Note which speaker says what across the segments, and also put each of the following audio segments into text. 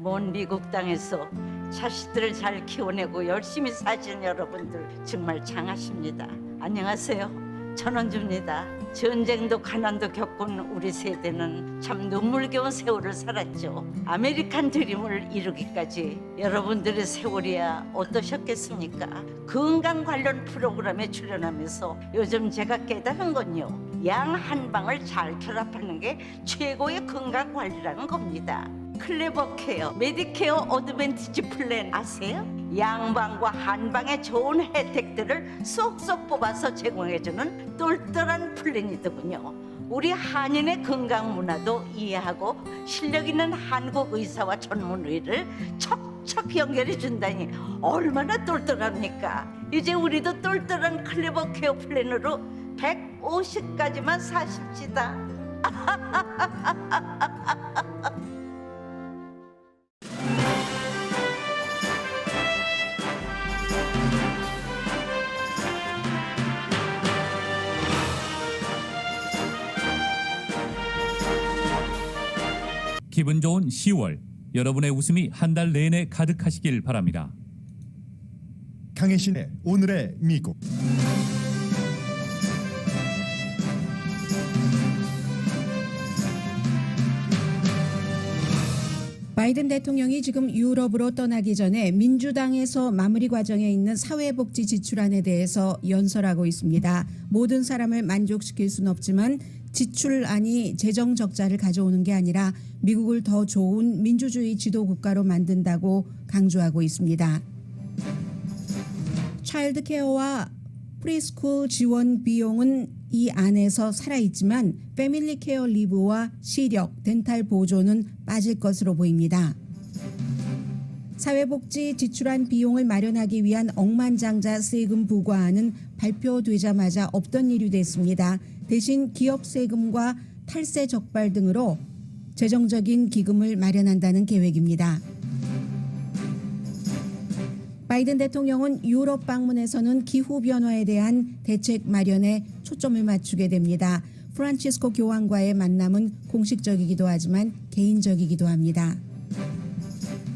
Speaker 1: 먼 미국 땅에서 자식들을 잘 키워내고 열심히 사신 여러분들 정말 장하십니다. 안녕하세요. 전원주입니다. 전쟁도 가난도 겪은 우리 세대는 참 눈물겨운 세월을 살았죠. 아메리칸 드림을 이루기까지 여러분들의 세월이야 어떠셨겠습니까? 건강 관련 프로그램에 출연하면서 요즘 제가 깨달은 건요, 양 한 방을 잘 결합하는 게 최고의 건강 관리라는 겁니다. 클레버 케어, 메디케어 어드밴티지 플랜 아세요? 양방과 한방의 좋은 혜택들을 쏙쏙 뽑아서 제공해주는 똘똘한 플랜이더군요. 우리 한인의 건강 문화도 이해하고 실력 있는 한국 의사와 전문의를 척척 연결해 준다니 얼마나 똘똘합니까? 이제 우리도 똘똘한 클레버 케어 플랜으로 150까지만 사십시다.
Speaker 2: 기분 좋은 10월, 여러분의 웃음이 한 달 내내 가득하시길 바랍니다.
Speaker 3: 강혜신의 오늘의 미국.
Speaker 4: 바이든 대통령이 지금 유럽으로 떠나기 전에 민주당에서 마무리 과정에 있는 사회복지 지출안에 대해서 연설하고 있습니다. 모든 사람을 만족시킬 수는 없지만 지출안이 재정 적자를 가져오는 게 아니라 미국을 더 좋은 민주주의 지도 국가로 만든다고 강조하고 있습니다. 차일드 케어와 프리스쿨 지원 비용은 이 안에서 살아있지만 패밀리 케어 리브와 시력, 덴탈 보조는 빠질 것으로 보입니다. 사회복지 지출안 비용을 마련하기 위한 억만장자 세금 부과안은 발표되자마자 없던 일이 됐습니다. 대신 기업 세금과 탈세 적발 등으로 재정적인 기금을 마련한다는 계획입니다. 바이든 대통령은 유럽 방문에서는 기후변화에 대한 대책 마련에 초점을 맞추게 됩니다. 프란치스코 교황과의 만남은 공식적이기도 하지만 개인적이기도 합니다.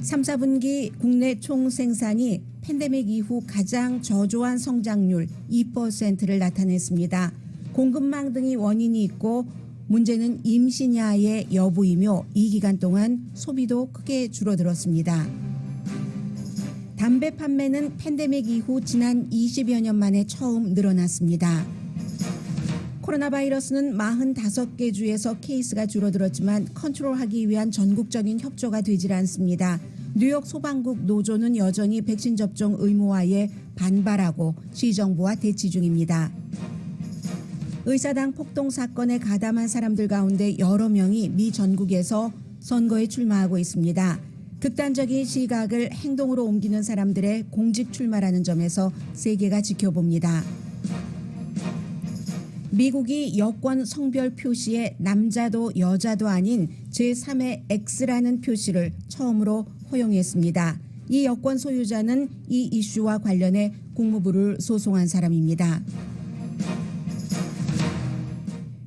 Speaker 4: 3, 4분기 국내 총생산이 팬데믹 이후 가장 저조한 성장률 2%를 나타냈습니다. 공급망 등이 원인이 있고 문제는 임시냐의 여부이며 이 기간 동안 소비도 크게 줄어들었습니다. 담배 판매는 팬데믹 이후 지난 20여 년 만에 처음 늘어났습니다. 코로나 바이러스는 45개 주에서 케이스가 줄어들었지만 컨트롤하기 위한 전국적인 협조가 되질 않습니다. 뉴욕 소방국 노조는 여전히 백신 접종 의무화에 반발하고 시정부와 대치 중입니다. 의사당 폭동 사건에 가담한 사람들 가운데 여러 명이 미 전국에서 선거에 출마하고 있습니다. 극단적인 시각을 행동으로 옮기는 사람들의 공직 출마라는 점에서 세계가 지켜봅니다. 미국이 여권 성별 표시에 남자도 여자도 아닌 제3의 X라는 표시를 처음으로 허용했습니다. 이 여권 소유자는 이 이슈와 관련해 국무부를 소송한 사람입니다.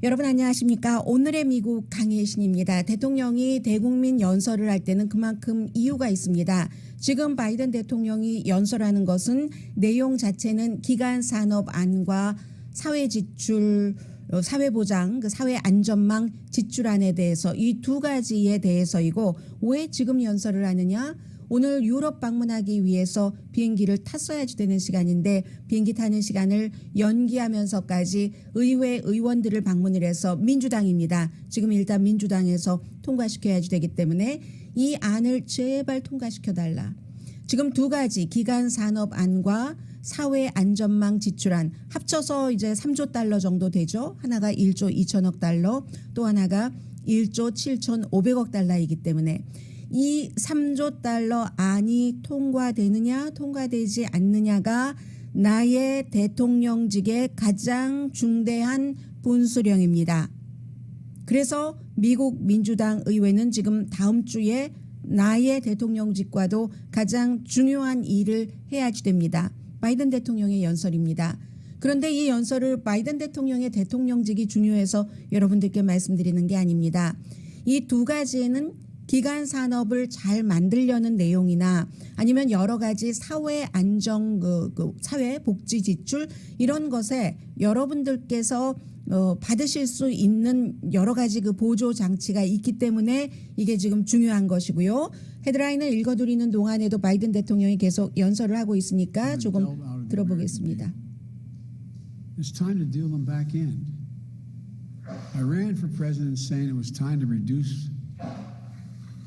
Speaker 4: 여러분 안녕하십니까? 오늘의 미국 강혜신입니다. 대통령이 대국민 연설을 할 때는 그만큼 이유가 있습니다. 지금 바이든 대통령이 연설하는 것은 내용 자체는 기간산업안과 사회지출, 사회보장, 사회안전망 지출안에 대해서 이 두 가지에 대해서이고 왜 지금 연설을 하느냐? 오늘 유럽 방문하기 위해서 비행기를 탔어야지 되는 시간인데 비행기 타는 시간을 연기하면서까지 의회 의원들을 방문을 해서 민주당입니다. 지금 일단 민주당에서 통과시켜야지 되기 때문에 이 안을 제발 통과시켜달라. 지금 두 가지 기간산업안과 사회안전망 지출안 합쳐서 이제 3조 달러 정도 되죠. 하나가 1조 2천억 달러, 또 하나가 1조 7,500억 달러이기 때문에 이 3조 달러 안이 통과되느냐 통과되지 않느냐가 나의 대통령직의 가장 중대한 분수령입니다. 그래서 미국 민주당 의회는 지금 다음 주에 나의 대통령직과도 가장 중요한 일을 해야지 됩니다. 바이든 대통령의 연설입니다. 그런데 이 연설을 바이든 대통령의 대통령직이 중요해서 여러분들께 말씀드리는 게 아닙니다. 이 두 가지에는 기간 산업을 잘 만들려는 내용이나 아니면 여러 가지 사회 안정 사회 복지 지출 이런 것에 여러분들께서 받으실 수 있는 여러 가지 그 보조 장치가 있기 때문에 이게 지금 중요한 것이고요. 헤드라인을 읽어드리는 동안에도 바이든 대통령이 계속 연설을 하고 있으니까 조금 들어보겠습니다.
Speaker 3: It's time to deal them back in. I ran for president saying it was time to reduce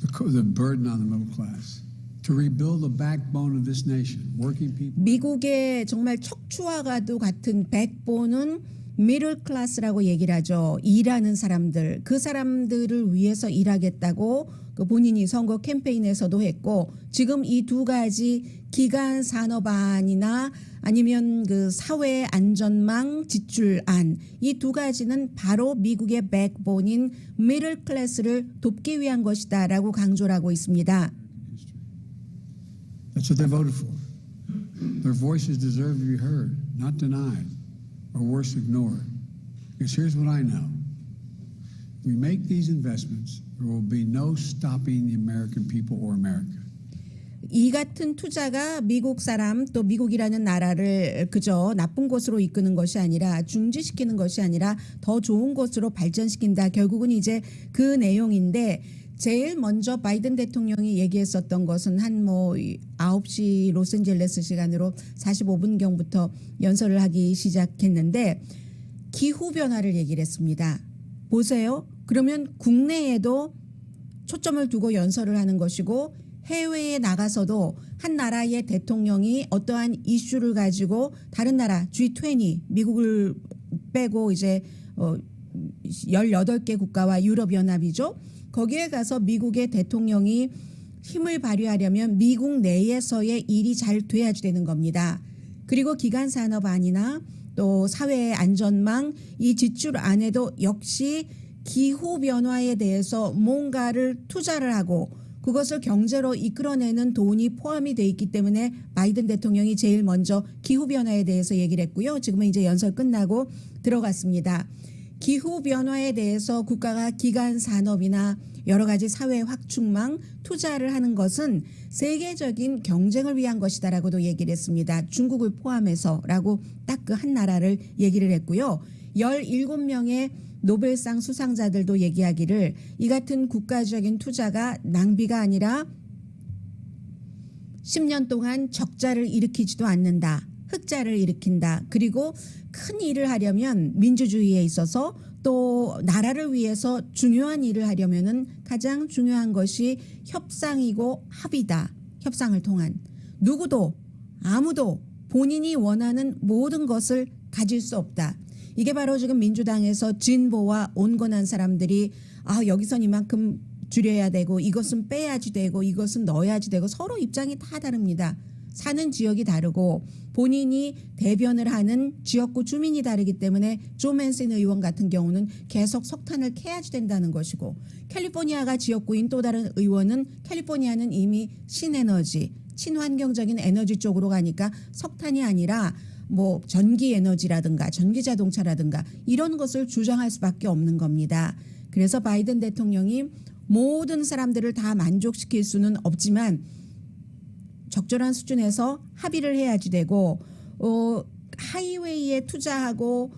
Speaker 3: the burden on the middle class, to rebuild the backbone of this nation, working people.
Speaker 4: 미국의 정말 척추와가도 같은 백본은 미들 클래스라고 얘기를 하죠. 일하는 사람들, 그 사람들을 위해서 일하겠다고 그 본인이 선거 캠페인에서도 했고 지금 이 두 가지 기간 산업안이나 아니면 그 사회 안전망 지출안 이 두 가지는 바로 미국의 백본인 미들 클래스를 돕기 위한 것이다라고 강조를 하고 있습니다.
Speaker 3: That's what they voted for. Their voices deserve to be heard, not denied, or worse, ignored. Because here's what I know. If we make these investments, there will be no stopping the American people or America.
Speaker 4: 이 같은 투자가 미국 사람 또 미국이라는 나라를 그저 나쁜 곳으로 이끄는 것이 아니라 중지시키는 것이 아니라 더 좋은 곳으로 발전시킨다. 결국은 이제 그 내용인데 제일 먼저 바이든 대통령이 얘기했었던 것은 한 9시 로스앤젤레스 시간으로 45분경부터 연설을 하기 시작했는데 기후변화를 얘기를 했습니다. 보세요. 그러면 국내에도 초점을 두고 연설을 하는 것이고 해외에 나가서도 한 나라의 대통령이 어떠한 이슈를 가지고 다른 나라 G20 미국을 빼고 이제 18개 국가와 유럽연합이죠. 거기에 가서 미국의 대통령이 힘을 발휘하려면 미국 내에서의 일이 잘 돼야지 되는 겁니다. 그리고 기간산업안이나 또 사회 안전망 이 지출 안에도 역시 기후변화에 대해서 뭔가를 투자를 하고 그것을 경제로 이끌어내는 돈이 포함이 돼 있기 때문에 바이든 대통령이 제일 먼저 기후변화에 대해서 얘기를 했고요. 지금은 이제 연설 끝나고 들어갔습니다. 기후변화에 대해서 국가가 기간산업이나 여러 가지 사회 확충망 투자를 하는 것은 세계적인 경쟁을 위한 것이다라고도 얘기를 했습니다. 중국을 포함해서라고 딱 그 한 나라를 얘기를 했고요. 17명의 노벨상 수상자들도 얘기하기를 이 같은 국가적인 투자가 낭비가 아니라 10년 동안 적자를 일으키지도 않는다. 흑자를 일으킨다. 그리고 큰 일을 하려면 민주주의에 있어서 또 나라를 위해서 중요한 일을 하려면은 가장 중요한 것이 협상이고 합의다. 협상을 통한 누구도 아무도 본인이 원하는 모든 것을 가질 수 없다. 이게 바로 지금 민주당에서 진보와 온건한 사람들이 여기선 이만큼 줄여야 되고 이것은 빼야지 되고 이것은 넣어야지 되고 서로 입장이 다 다릅니다. 사는 지역이 다르고 본인이 대변을 하는 지역구 주민이 다르기 때문에 조 맨슨 의원 같은 경우는 계속 석탄을 캐야지 된다는 것이고 캘리포니아가 지역구인 또 다른 의원은 캘리포니아는 이미 신에너지, 친환경적인 에너지 쪽으로 가니까 석탄이 아니라 전기 에너지라든가 전기 자동차라든가 이런 것을 주장할 수밖에 없는 겁니다. 그래서 바이든 대통령이 모든 사람들을 다 만족시킬 수는 없지만 적절한 수준에서 합의를 해야지 되고 하이웨이에 투자하고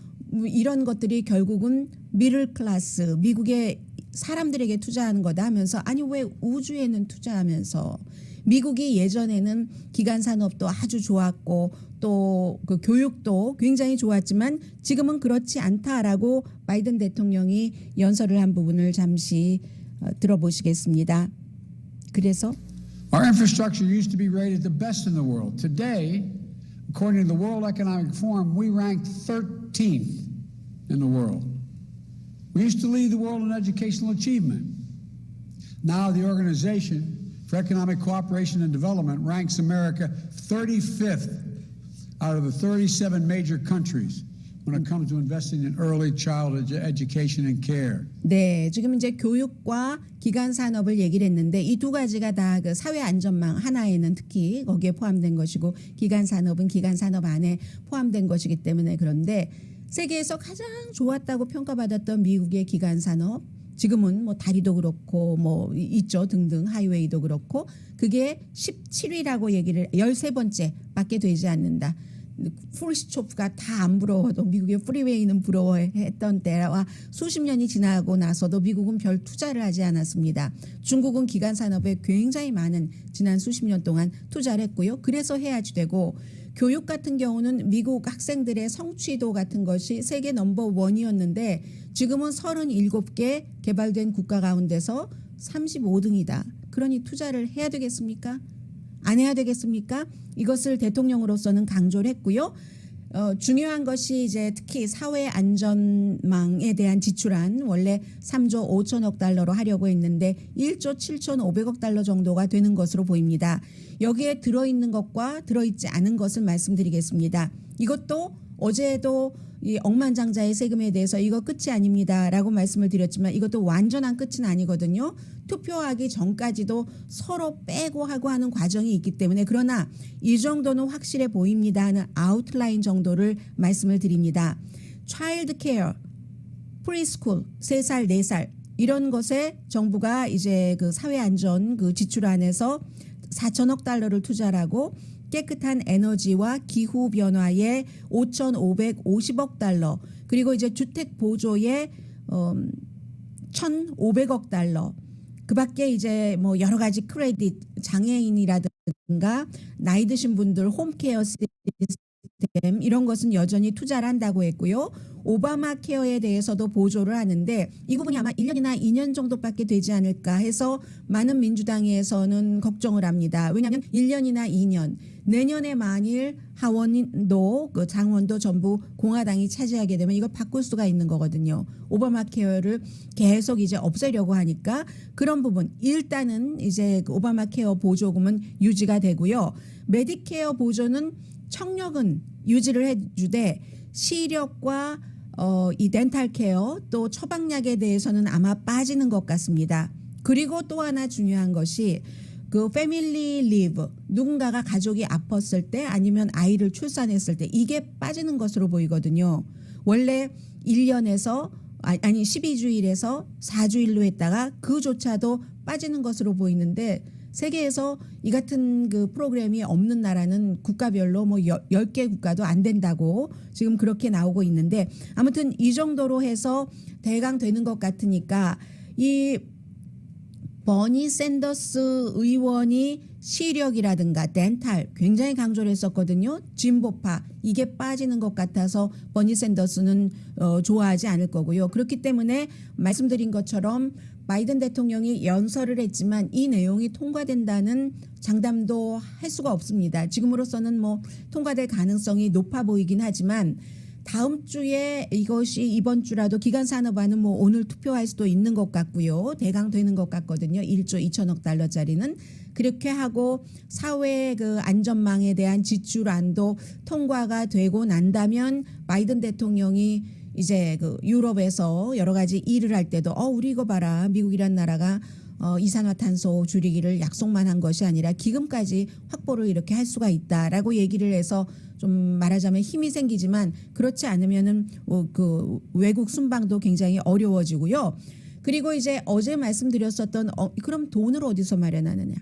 Speaker 4: 이런 것들이 결국은 미들 클래스 미국의 사람들에게 투자하는 거다 하면서 아니 왜 우주에는 투자하면서 미국이 예전에는 기간 산업도 아주 좋았고 또 그 교육도 굉장히 좋았지만 지금은 그렇지 않다라고 바이든 대통령이 연설을 한 부분을 잠시 들어보시겠습니다. 그래서
Speaker 3: Our infrastructure used to be rated the best in the world. Today, according to the World Economic Forum, we rank 13th in the world. We used to lead the world in educational achievement. Now the Organization for Economic Cooperation and Development ranks America 35th out of the 37 major countries when it comes to investing in early childhood education and care.
Speaker 4: 네, 지금 이제 교육과 기간 산업을 얘기를 했는데 이 두 가지가 다 그 사회 안전망 하나에는 특히 거기에 포함된 것이고 기간 산업은 기간 산업 안에 포함된 것이기 때문에 그런데 세계에서 가장 좋았다고 평가받았던 미국의 기간 산업 지금은 뭐 다리도 그렇고 뭐 있죠 등등 하이웨이도 그렇고 그게 17위라고 얘기를 13번째밖에 되지 않는다. 프루시초프가 다 안 부러워도 미국의 프리웨이는 부러워했던 때와 수십 년이 지나고 나서도 미국은 별 투자를 하지 않았습니다. 중국은 기간 산업에 굉장히 많은 지난 수십 년 동안 투자를 했고요. 그래서 해야지 되고 교육 같은 경우는 미국 학생들의 성취도 같은 것이 세계 넘버 1이었는데 지금은 37개 개발된 국가 가운데서 35등이다. 그러니 투자를 해야 되겠습니까? 안 해야 되겠습니까? 이것을 대통령으로서는 강조를 했고요. 중요한 것이 이제 특히 사회 안전망에 대한 지출안 원래 3조 5천억 달러로 하려고 했는데 1조 7,500억 달러 정도가 되는 것으로 보입니다. 여기에 들어있는 것과 들어있지 않은 것을 말씀드리겠습니다. 이것도 어제도 이 억만장자의 세금에 대해서 이거 끝이 아닙니다라고 말씀을 드렸지만 이것도 완전한 끝은 아니거든요. 투표하기 전까지도 서로 빼고 하고 하는 과정이 있기 때문에 그러나 이 정도는 확실해 보입니다 하는 아웃라인 정도를 말씀을 드립니다. 차일드 케어, 프리스쿨, 3살, 4살 이런 것에 정부가 이제 그 사회안전 그 지출안에서 4천억 달러를 투자하고 깨끗한 에너지와 기후 변화에 5,550억 달러 그리고 이제 주택 보조에 1,500억 달러 그밖에 이제 뭐 여러 가지 크레딧 장애인이라든가 나이 드신 분들 홈케어 시스템 이런 것은 여전히 투자를 한다고 했고요. 오바마 케어에 대해서도 보조를 하는데 이 부분이 아마 1년이나 2년 정도밖에 되지 않을까 해서 많은 민주당에서는 걱정을 합니다. 왜냐하면 1년이나 2년 내년에 만일 하원도 그 장원도 전부 공화당이 차지하게 되면 이걸 바꿀 수가 있는 거거든요. 오바마 케어를 계속 이제 없애려고 하니까 그런 부분 일단은 이제 그 오바마 케어 보조금은 유지가 되고요. 메디케어 보조는 청력은 유지를 해주되 시력과 이 덴탈 케어 또 처방약에 대해서는 아마 빠지는 것 같습니다. 그리고 또 하나 중요한 것이 그 패밀리 리브 누군가가 가족이 아팠을 때 아니면 아이를 출산했을 때 이게 빠지는 것으로 보이거든요. 원래 1년에서 아니 12주일에서 4주일로 했다가 그조차도 빠지는 것으로 보이는데 세계에서 이 같은 그 프로그램이 없는 나라는 국가별로 뭐 10개 국가도 안 된다고 지금 그렇게 나오고 있는데 아무튼 이 정도로 해서 대강 되는 것 같으니까 이 버니 샌더스 의원이 시력이라든가 덴탈 굉장히 강조를 했었거든요. 진보파 이게 빠지는 것 같아서 버니 샌더스는 좋아하지 않을 거고요. 그렇기 때문에 말씀드린 것처럼 바이든 대통령이 연설을 했지만 이 내용이 통과된다는 장담도 할 수가 없습니다. 지금으로서는 뭐 통과될 가능성이 높아 보이긴 하지만 다음 주에 이것이 이번 주라도 기간산업안은 뭐 오늘 투표할 수도 있는 것 같고요. 대강 되는 것 같거든요. 1조 2천억 달러짜리는. 그렇게 하고 사회 그 안전망에 대한 지출안도 통과가 되고 난다면 바이든 대통령이 이제 그 유럽에서 여러 가지 일을 할 때도 우리 이거 봐라. 미국이란 나라가 이산화탄소 줄이기를 약속만 한 것이 아니라 기금까지 확보를 이렇게 할 수가 있다라고 얘기를 해서 좀 말하자면 힘이 생기지만 그렇지 않으면은 그 외국 순방도 굉장히 어려워지고요. 그리고 이제 어제 말씀드렸었던 그럼 돈을 어디서 마련하느냐.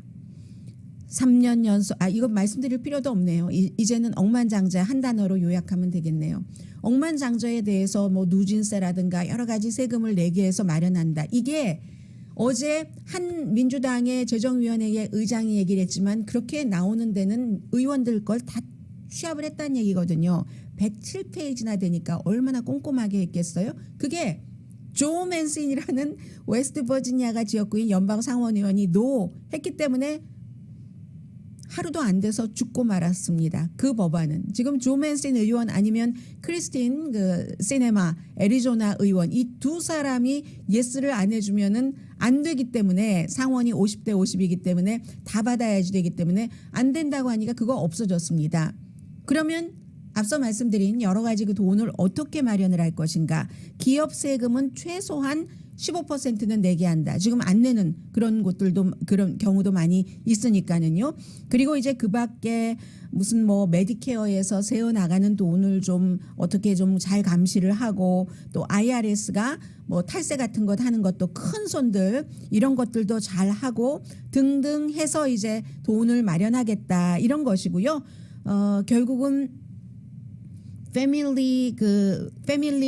Speaker 4: 3년 연속 이거 말씀드릴 필요도 없네요. 이제는 억만장자 한 단어로 요약하면 되겠네요. 억만장자에 대해서 뭐 누진세라든가 여러 가지 세금을 내게 해서 마련한다. 이게 어제 한 민주당의 재정위원회의 의장이 얘기를 했지만 그렇게 나오는 데는 의원들 걸 다 취합을 했다는 얘기거든요. 107페이지나 되니까 얼마나 꼼꼼하게 했겠어요. 그게 조 맨슨이라는 웨스트버지니아가 지역구인 연방 상원의원이 했기 때문에 하루도 안 돼서 죽고 말았습니다. 그 법안은 지금 조 맨슨 의원 아니면 크리스틴 그 시네마 애리조나 의원 이 두 사람이 예스를 안 해주면은 안 되기 때문에 상원이 50대 50이기 때문에 다 받아야지 되기 때문에 안 된다고 하니까 그거 없어졌습니다. 그러면 앞서 말씀드린 여러 가지 그 돈을 어떻게 마련을 할 것인가. 기업 세금은 최소한 15%는 내게 한다. 지금 안 내는 그런 곳들도 그런 경우도 많이 있으니까는요. 그리고 이제 그 밖에 무슨 뭐 메디케어에서 세어 나가는 돈을 좀 어떻게 좀 잘 감시를 하고 또 IRS가 뭐 탈세 같은 것 하는 것도 큰 손들 이런 것들도 잘 하고 등등 해서 이제 돈을 마련하겠다 이런 것이고요. 결국은 패밀리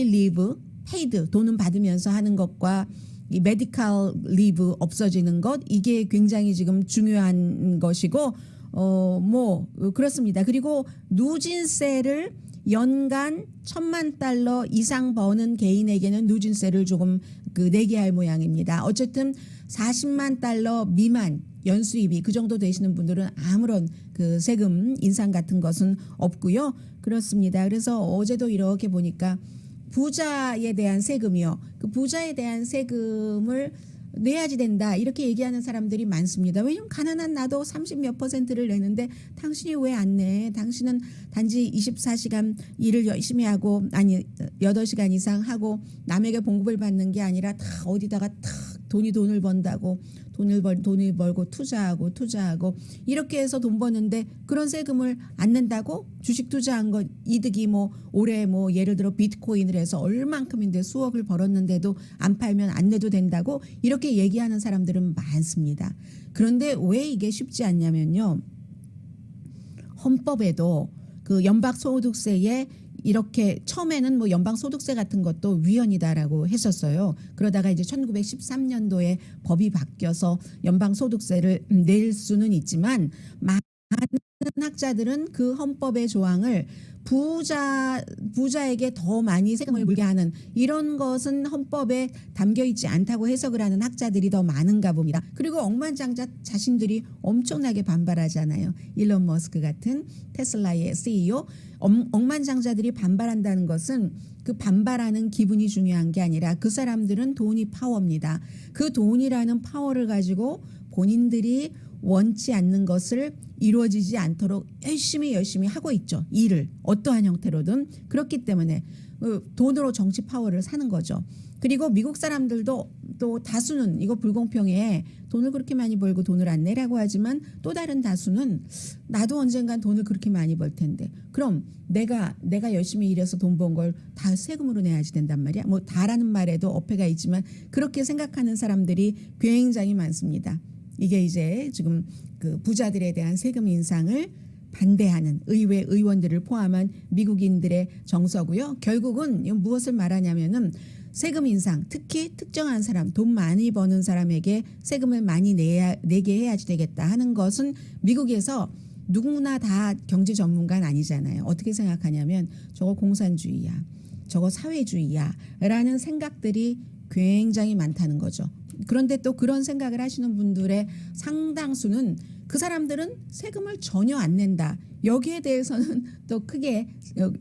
Speaker 4: 리브 페이드 돈은 받으면서 하는 것과 이 메디컬 리브 없어지는 것 이게 굉장히 지금 중요한 것이고 뭐 그렇습니다. 그리고 누진세를 연간 $1,000만 이상 버는 개인에게는 누진세를 조금 내게 할 모양입니다. 어쨌든 $400만 미만 연수입이 그 정도 되시는 분들은 아무런 그 세금 인상 같은 것은 없고요. 그렇습니다. 그래서 어제도 이렇게 보니까 부자에 대한 세금이요. 그 부자에 대한 세금을 내야지 된다 이렇게 얘기하는 사람들이 많습니다. 왜냐하면 가난한 나도 30몇 %를 내는데 당신이 왜 안 내? 당신은 단지 24시간 일을 열심히 하고 아니 8시간 이상 하고 남에게 봉급을 받는 게 아니라 다 어디다가 다 돈을 번다고 돈을 벌고 투자하고 이렇게 해서 돈 버는데 그런 세금을 안 낸다고 주식 투자한 거 이득이 뭐 올해 뭐 예를 들어 비트코인을 해서 얼만큼인데 수억을 벌었는데도 안 팔면 안 내도 된다고 이렇게 얘기하는 사람들은 많습니다. 그런데 왜 이게 쉽지 않냐면요. 헌법에도 그 연방소득세에 이렇게 처음에는 뭐 연방소득세 같은 것도 위헌이다라고 했었어요. 그러다가 이제 1913년도에 법이 바뀌어서 연방소득세를 낼 수는 있지만 많은 학자들은 그 헌법의 조항을 부자에게 더 많이 세금을 물게 하는 이런 것은 헌법에 담겨 있지 않다고 해석을 하는 학자들이 더 많은가 봅니다. 그리고 억만장자 자신들이 엄청나게 반발하잖아요. 일론 머스크 같은 테슬라의 CEO 억만장자들이 반발한다는 것은 그 반발하는 기분이 중요한 게 아니라 그 사람들은 돈이 파워입니다. 그 돈이라는 파워를 가지고 본인들이 원치 않는 것을 이루어지지 않도록 열심히 하고 있죠. 일을 어떠한 형태로든. 그렇기 때문에 돈으로 정치 파워를 사는 거죠. 그리고 미국 사람들도 또 다수는 이거 불공평해 돈을 그렇게 많이 벌고 돈을 안 내라고 하지만 또 다른 다수는 나도 언젠간 돈을 그렇게 많이 벌 텐데 그럼 내가 열심히 일해서 돈 번 걸 다 세금으로 내야지 된단 말이야. 뭐 다라는 말에도 어폐가 있지만 그렇게 생각하는 사람들이 굉장히 많습니다. 이게 이제 지금 그 부자들에 대한 세금 인상을 반대하는 의회 의원들을 포함한 미국인들의 정서고요. 결국은 무엇을 말하냐면은 세금 인상, 특히 특정한 사람, 돈 많이 버는 사람에게 세금을 많이 내게 해야지 되겠다 하는 것은 미국에서 누구나 다 경제 전문가는 아니잖아요. 어떻게 생각하냐면 저거 공산주의야, 저거 사회주의야 라는 생각들이 굉장히 많다는 거죠. 그런데 또 그런 생각을 하시는 분들의 상당수는 그 사람들은 세금을 전혀 안 낸다. 여기에 대해서는 또 크게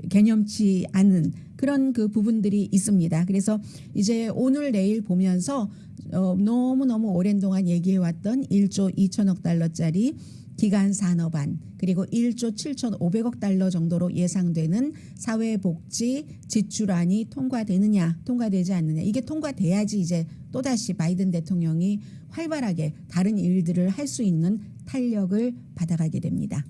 Speaker 4: 개념치 않은 그런 그 부분들이 있습니다. 그래서 이제 오늘 내일 보면서 너무너무 오랜 동안 얘기해왔던 1조 2천억 달러짜리 기간 산업안 그리고 1조 7,500억 달러 정도로 예상되는 사회복지 지출안이 통과되지 않느냐. 이게 통과돼야지 이제 또다시 바이든 대통령이 활발하게 다른 일들을 할 수 있는 탄력을 받아가게 됩니다.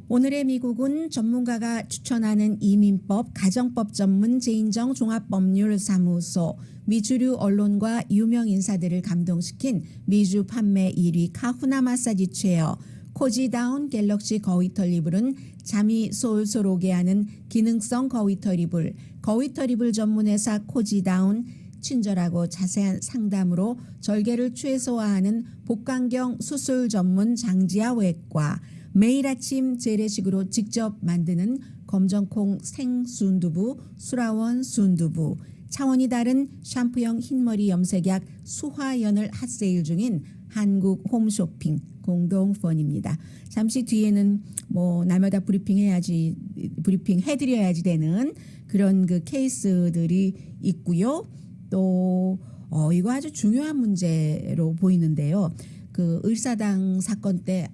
Speaker 4: 오늘의 미국은 전문가가 추천하는 이민법, 가정법 전문 제인정 종합법률사무소, 미주류 언론과 유명 인사들을 감동시킨 미주 판매 1위 카후나 마사지 체어, 코지다운 갤럭시 거위털 이불은 잠이 솔솔 오게 하는 기능성 거위털 이불, 거위털 이불 전문회사 코지다운, 친절하고 자세한 상담으로 절개를 최소화하는 복강경 수술 전문 장지아 외과, 매일 아침 재래식으로 직접 만드는 검정콩 생순두부 수라원 순두부, 차원이 다른 샴푸형 흰머리 염색약 수화연을 핫세일 중인 한국 홈쇼핑 공동펀입니다. 잠시 뒤에는 뭐 날마다 브리핑 해드려야지 되는 그런 그 케이스들이 있고요. 또 이거 아주 중요한 문제로 보이는데요. 그 을사당 사건 때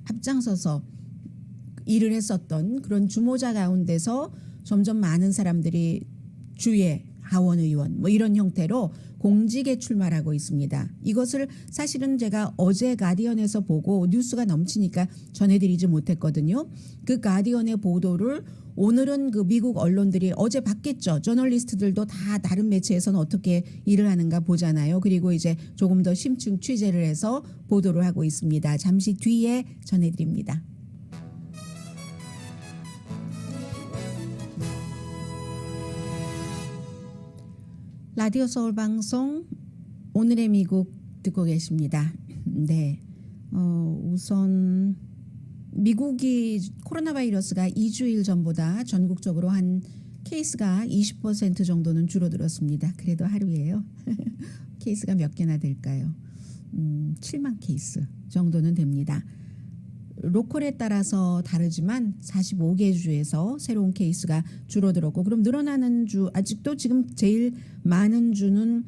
Speaker 4: 앞장서서 일을 했었던 그런 주모자 가운데서 점점 많은 사람들이 주의 하원 의원 뭐 이런 형태로 공직에 출마하고 있습니다. 이것을 사실은 제가 어제 가디언에서 보고 뉴스가 넘치니까 전해드리지 못했거든요. 그 가디언의 보도를 오늘은 그 미국 언론들이 어제 봤겠죠. 저널리스트들도 다 다른 매체에서는 어떻게 일을 하는가 보잖아요. 그리고 이제 조금 더 심층 취재를 해서 보도를 하고 있습니다. 잠시 뒤에 전해드립니다. 라디오 서울 방송 오늘의 미국 듣고 계십니다. 네, 우선 미국이 코로나 바이러스가 2주일 전보다 전국적으로 한 케이스가 20% 정도는 줄어들었습니다. 그래도 하루에요. 케이스가 몇 개나 될까요? 7만 케이스 정도는 됩니다. 로컬에 따라서 다르지만 45개 주에서 새로운 케이스가 줄어들었고, 그럼 늘어나는 주, 아직도 지금 제일 많은 주는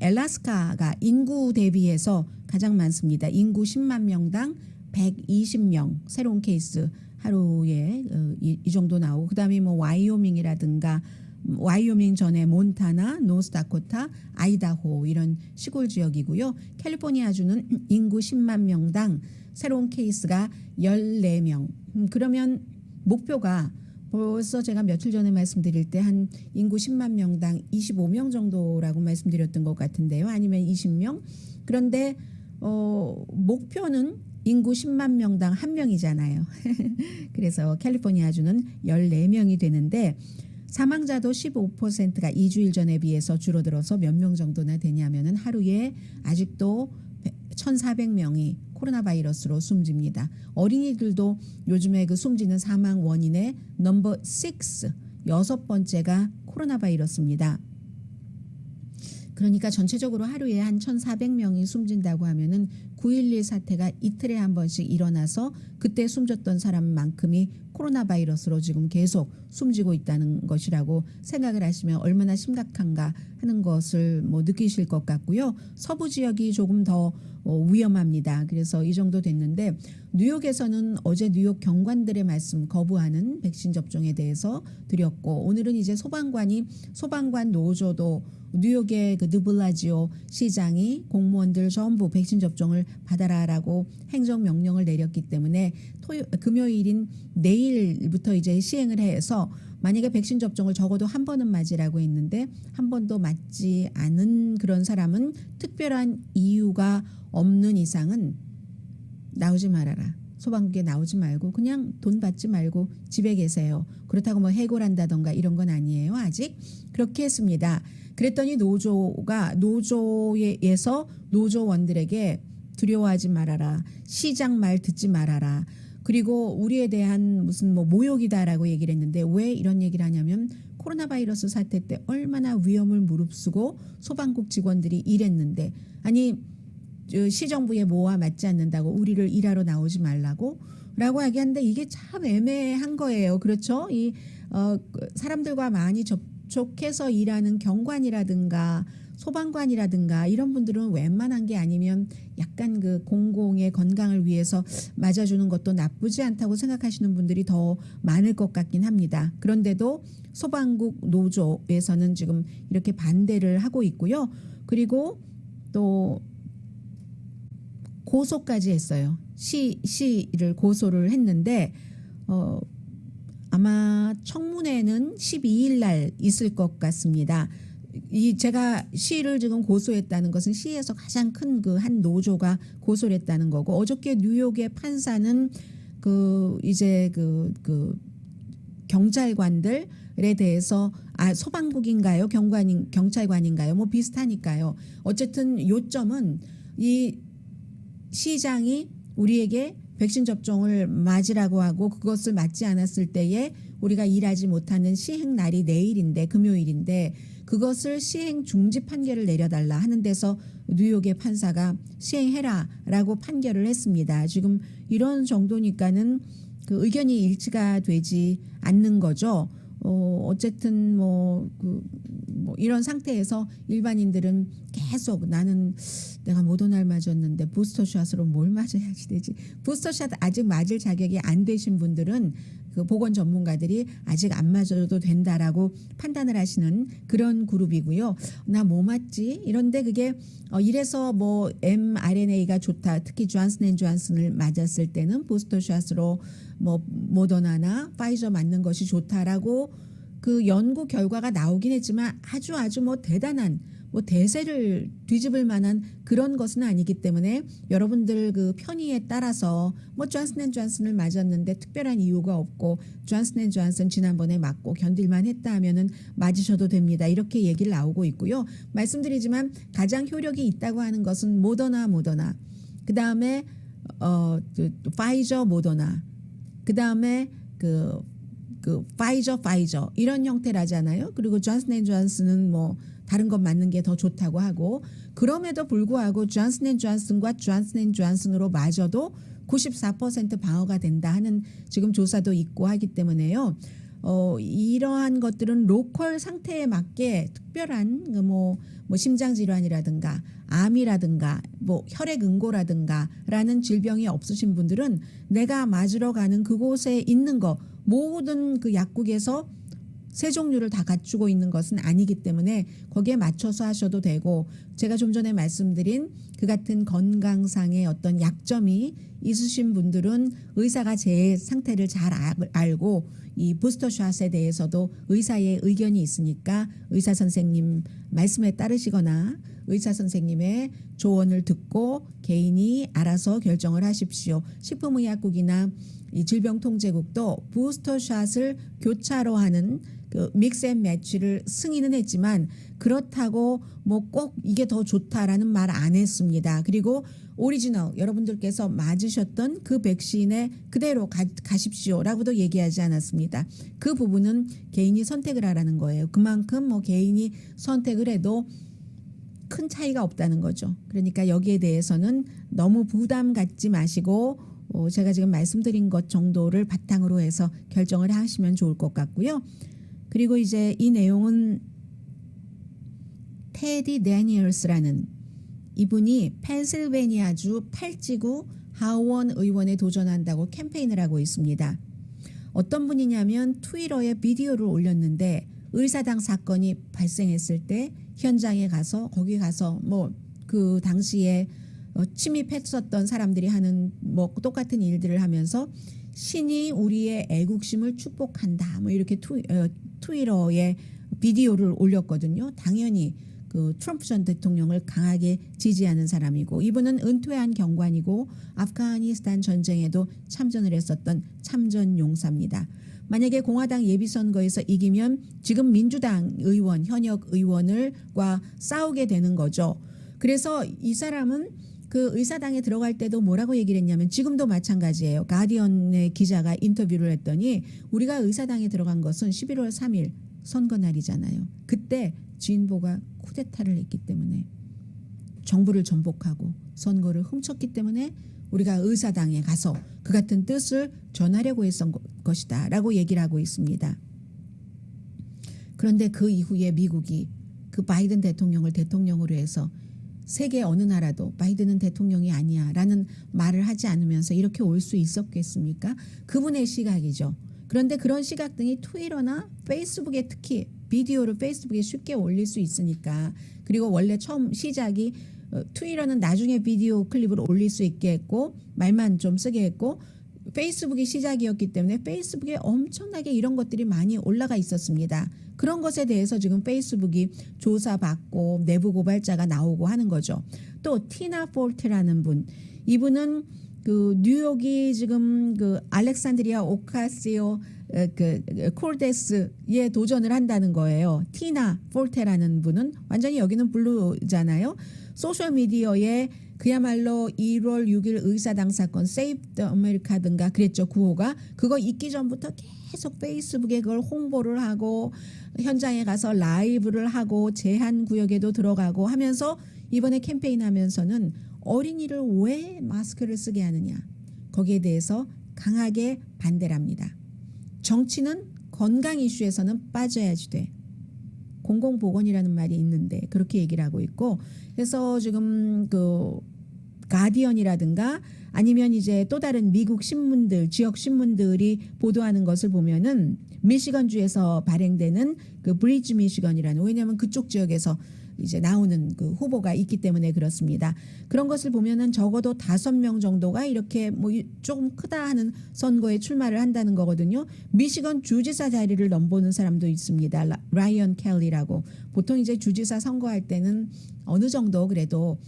Speaker 4: 엘라스카가 인구 대비해서 가장 많습니다. 인구 10만 명당 120명 새로운 케이스 하루에 이 정도 나오고, 그다음에 뭐 와이오밍이라든가 와이오밍 전에 몬타나, 노스다코타, 아이다호 이런 시골 지역이고요. 캘리포니아주는 인구 10만 명당 새로운 케이스가 14명. 그러면 목표가 벌써 제가 며칠 전에 말씀드릴 때 한 인구 10만 명당 25명 정도라고 말씀드렸던 것 같은데요. 아니면 20명. 그런데 목표는 인구 10만 명당 1명이잖아요. 그래서 캘리포니아주는 14명이 되는데 사망자도 15%가 2주일 전에 비해서 줄어들어서 몇 명 정도나 되냐면은 하루에 아직도 1,400명이 코로나 바이러스로 숨집니다. 어린이들도 요즘에 그 숨지는 사망 원인의 넘버 6, 6번째가 코로나 바이러스입니다. 그러니까 전체적으로 하루에 한 1,400명이 숨진다고 하면은 9.11 사태가 이틀에 한 번씩 일어나서 그때 숨졌던 사람만큼이 코로나 바이러스로 지금 계속 숨지고 있다는 것이라고 생각을 하시면 얼마나 심각한가 하는 것을 뭐 느끼실 것 같고요. 서부 지역이 조금 더 위험합니다. 그래서 이 정도 됐는데 뉴욕에서는 어제 뉴욕 경관들의 말씀 거부하는 백신 접종에 대해서 드렸고, 오늘은 이제 소방관 노조도 뉴욕의 그 드블라지오 시장이 공무원들 전부 백신 접종을 받아라라고 행정명령을 내렸기 때문에 금요일인 내일부터 이제 시행을 해서 만약에 백신 접종을 적어도 한 번은 맞으라고 했는데 한 번도 맞지 않은 그런 사람은 특별한 이유가 없는 이상은 나오지 말아라. 소방국에 나오지 말고 그냥 돈 받지 말고 집에 계세요. 그렇다고 뭐 해고한다던가 이런 건 아니에요. 아직 그렇게 했습니다. 그랬더니 노조에서 노조원들에게 두려워하지 말아라. 시장 말 듣지 말아라. 그리고 우리에 대한 무슨 뭐 모욕이다라고 얘기를 했는데 왜 이런 얘기를 하냐면 코로나 바이러스 사태 때 얼마나 위험을 무릅쓰고 소방국 직원들이 일했는데, 아니 시정부의 뭐와 맞지 않는다고 우리를 일하러 나오지 말라고 라고 얘기하는데 이게 참 애매한 거예요. 그렇죠? 사람들과 많이 접촉해서 일하는 경관이라든가 소방관이라든가 이런 분들은 웬만한 게 아니면 약간 그 공공의 건강을 위해서 맞아주는 것도 나쁘지 않다고 생각하시는 분들이 더 많을 것 같긴 합니다. 그런데도 소방국 노조에서는 지금 이렇게 반대를 하고 있고요. 그리고 또 고소까지 했어요. 시를 고소를 했는데 아마 청문회는 12일 날 있을 것 같습니다. 제가 시를 지금 고소했다는 것은 시에서 가장 큰 그 한 노조가 고소를 했다는 거고, 어저께 뉴욕의 판사는 이제 경찰관들에 대해서 소방국인가요? 경찰관인가요? 뭐 비슷하니까요. 어쨌든 요점은 이 시장이 우리에게 백신 접종을 맞으라고 하고 그것을 맞지 않았을 때에 우리가 일하지 못하는 시행 날이 내일인데 금요일인데 그것을 시행 중지 판결을 내려달라 하는 데서 뉴욕의 판사가 시행해라라고 판결을 했습니다. 지금 이런 정도니까는 그 의견이 일치가 되지 않는 거죠. 어쨌든 뭐 이런 상태에서 일반인들은 계속 나는 내가 모더나를 맞았는데 부스터샷으로 뭘 맞아야지 되지. 부스터샷 아직 맞을 자격이 안 되신 분들은 그 보건 전문가들이 아직 안 맞아도 된다라고 판단을 하시는 그런 그룹이고요. 나 뭐 맞지? 이런데 그게 이래서 뭐 mRNA가 좋다. 특히 존슨앤존슨을 맞았을 때는 부스터샷으로 뭐 모더나나 파이저 맞는 것이 좋다라고 그 연구 결과가 나오긴 했지만 아주 뭐 대단한 뭐 대세를 뒤집을 만한 그런 것은 아니기 때문에 여러분들 그 편의에 따라서 뭐 존슨앤존슨을 맞았는데 특별한 이유가 없고 존슨앤존슨 지난번에 맞고 견딜만 했다 하면은 맞으셔도 됩니다. 이렇게 얘기를 나오고 있고요. 말씀드리지만 가장 효력이 있다고 하는 것은 모더나 그다음에 파이저 모더나 그다음에 그 파이저 이런 형태라잖아요. 그리고 존슨앤존슨은 뭐 다른 것 맞는 게 더 좋다고 하고 그럼에도 불구하고 존슨앤존슨과 존슨앤존슨으로 맞아도 94% 방어가 된다 하는 지금 조사도 있고 하기 때문에요. 이러한 것들은 로컬 상태에 맞게 특별한 뭐 심장 질환이라든가 암이라든가 뭐 혈액 응고라든가라는 질병이 없으신 분들은 내가 맞으러 가는 그곳에 있는 거 모든 그 약국에서 세 종류를 다 갖추고 있는 것은 아니기 때문에 거기에 맞춰서 하셔도 되고 제가 좀 전에 말씀드린 그 같은 건강상의 어떤 약점이 있으신 분들은 의사가 제 상태를 잘 알고 이 부스터샷에 대해서도 의사의 의견이 있으니까 의사 선생님 말씀에 따르시거나 의사 선생님의 조언을 듣고 개인이 알아서 결정을 하십시오. 식품의약국이나 이 질병통제국도 부스터샷을 교차로 하는 그 믹스 앤 매치를 승인은 했지만 그렇다고 뭐 꼭 이게 더 좋다라는 말 안 했습니다. 그리고 오리지널 여러분들께서 맞으셨던 그 백신에 그대로 가십시오라고도 얘기하지 않았습니다. 그 부분은 개인이 선택을 하라는 거예요. 그만큼 뭐 개인이 선택을 해도 큰 차이가 없다는 거죠. 그러니까 여기에 대해서는 너무 부담 갖지 마시고 제가 지금 말씀드린 것 정도를 바탕으로 해서 결정을 하시면 좋을 것 같고요. 그리고 이제 이 내용은 테디 데니얼스라는 이분이 펜실베니아주 팔지구 하원 의원에 도전한다고 캠페인을 하고 있습니다. 어떤 분이냐면 트위터에 비디오를 올렸는데 의사당 사건이 발생했을 때 현장에 가서 거기 가서 뭐 그 당시에 침입했었던 사람들이 하는 뭐 똑같은 일들을 하면서 신이 우리의 애국심을 축복한다 뭐 이렇게 트위터에 비디오를 올렸거든요. 당연히 그 트럼프 전 대통령을 강하게 지지하는 사람이고 이분은 은퇴한 경관이고 아프가니스탄 전쟁에도 참전을 했었던 참전 용사입니다. 만약에 공화당 예비선거에서 이기면 지금 민주당 의원 현역 의원을과 싸우게 되는 거죠. 그래서 이 사람은 그 의사당에 들어갈 때도 뭐라고 얘기를 했냐면 지금도 마찬가지예요. 가디언의 기자가 인터뷰를 했더니 우리가 의사당에 들어간 것은 11월 3일 선거 날이잖아요. 그때 진보가 쿠데타를 했기 때문에 정부를 전복하고 선거를 훔쳤기 때문에 우리가 의사당에 가서 그 같은 뜻을 전하려고 했던 것이다 라고 얘기를 하고 있습니다. 그런데 그 이후에 미국이 그 바이든 대통령을 대통령으로 해서 세계 어느 나라도 바이든은 대통령이 아니야 라는 말을 하지 않으면서 이렇게 올 수 있었겠습니까? 그분의 시각이죠. 그런데 그런 시각 등이 트위터나 페이스북에 특히 비디오를 페이스북에 쉽게 올릴 수 있으니까 그리고 원래 처음 시작이 트위터는 나중에 비디오 클립을 올릴 수 있게 했고 말만 좀 쓰게 했고 페이스북이 시작이었기 때문에 페이스북에 엄청나게 이런 것들이 많이 올라가 있었습니다. 그런 것에 대해서 지금 페이스북이 조사받고 내부 고발자가 나오고 하는 거죠. 또 티나 폴트라는 분, 이분은 그 뉴욕이 지금 그 알렉산드리아 오카시오 그 콜데스에 도전을 한다는 거예요. 티나 폴테라는 분은 완전히 여기는 블루잖아요. 소셜 미디어에 그야말로 1월 6일 의사당 사건 Save the America든가 그랬죠. 구호가 그거 있기 전부터 계속 페이스북에 그걸 홍보를 하고 현장에 가서 라이브를 하고 제한 구역에도 들어가고 하면서 이번에 캠페인 하면서는 어린이를 왜 마스크를 쓰게 하느냐 거기에 대해서 강하게 반대를 합니다. 정치는 건강 이슈에서는 빠져야지 돼. 공공보건이라는 말이 있는데 그렇게 얘기를 하고 있고, 그래서 지금 그 가디언이라든가 아니면 이제 또 다른 미국 신문들, 지역 신문들이 보도하는 것을 보면은 미시건주에서 발행되는 그 브리지 미시건이라는, 왜냐하면 그쪽 지역에서 이제 나오는 그 후보가 있기 때문에 그렇습니다. 그런 것을 보면은 적어도 5명 정도가 이렇게 뭐 조금 크다 하는 선거에 출마를 한다는 거거든요. 미시건 주지사 자리를 넘보는 사람도 있습니다. 라이언 켈리라고. 보통 이제 주지사 선거할 때는 어느 정도 그래도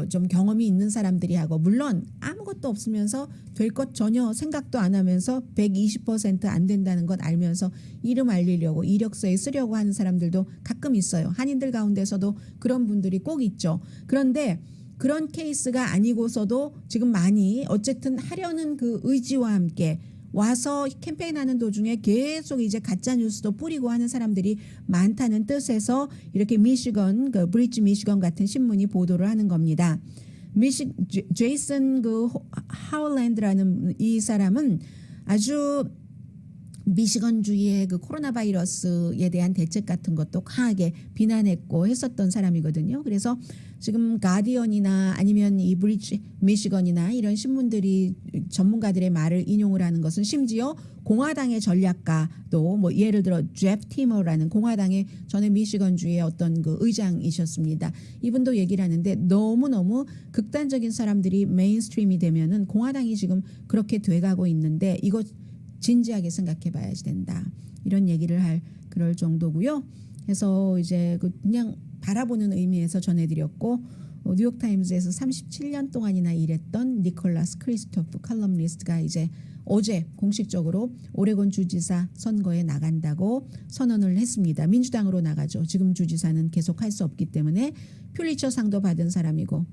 Speaker 4: 좀 경험이 있는 사람들이 하고, 물론 아무것도 없으면서 될 것 전혀 생각도 안 하면서 120% 안 된다는 것 알면서 이름 알리려고 이력서에 쓰려고 하는 사람들도 가끔 있어요. 한인들 가운데서도 그런 분들이 꼭 있죠. 그런데 그런 케이스가 아니고서도 지금 많이 어쨌든 하려는 그 의지와 함께 와서 캠페인하는 도중에 계속 이제 가짜 뉴스도 뿌리고 하는 사람들이 많다는 뜻에서 이렇게 미시건, 그 브리지 미시건 같은 신문이 보도를 하는 겁니다. 제이슨 그 하울랜드라는 이 사람은 아주 미시건주의 그 코로나 바이러스에 대한 대책 같은 것도 강하게 비난했고 했었던 사람이거든요. 그래서 지금 가디언이나 아니면 이 브리지 미시건이나 이런 신문들이 전문가들의 말을 인용을 하는 것은, 심지어 공화당의 전략가도 뭐 예를 들어 제프 티머라는 공화당의 전에 미시건주의 어떤 그 의장이셨습니다. 이분도 얘기를 하는데, 너무너무 극단적인 사람들이 메인스트림이 되면은 공화당이 지금 그렇게 돼가고 있는데 이거 진지하게 생각해 봐야지 된다. 이런 얘기를 할 그럴 정도고요. 그래서 이제 그냥 바라보는 의미에서 전해드렸고, 뉴욕타임즈에서 37년 동안이나 일했던 니콜라스 크리스토프 칼럼니스트가 이제 어제 공식적으로 오레곤 주지사 선거에 나간다고 선언을 했습니다. 민주당으로 나가죠. 지금 주지사는 계속 할 수 없기 때문에. 퓰리처 상도 받은 사람이고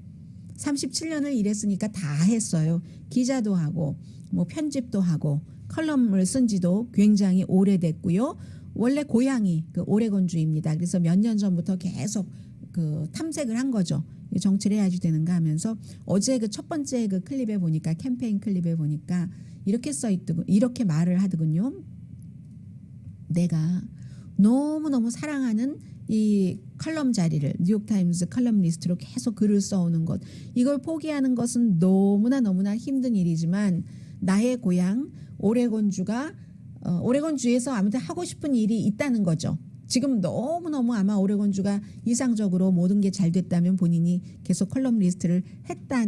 Speaker 4: 37년을 일했으니까 다 했어요. 기자도 하고 뭐 편집도 하고 컬럼을 쓴 지도 굉장히 오래됐고요. 원래 고향이 그 오레곤주입니다. 그래서 몇 년 전부터 계속 그 탐색을 한 거죠. 정치를 해야지 되는가 하면서 어제 그 첫 번째 그 클립에 보니까, 캠페인 클립에 보니까 이렇게 이렇게 말을 하더군요. 내가 너무너무 사랑하는 이 컬럼 자리를, 뉴욕타임즈 컬럼리스트로 계속 글을 써오는 것, 이걸 포기하는 것은 너무나 힘든 일이지만 나의 고향 오레곤주가 오레곤주에서 아무튼 하고 싶은 일이 있다는 거죠. 지금 너무너무 아마 오레곤주가 이상적으로 모든 게 잘 됐다면 본인이 계속 컬럼리스트를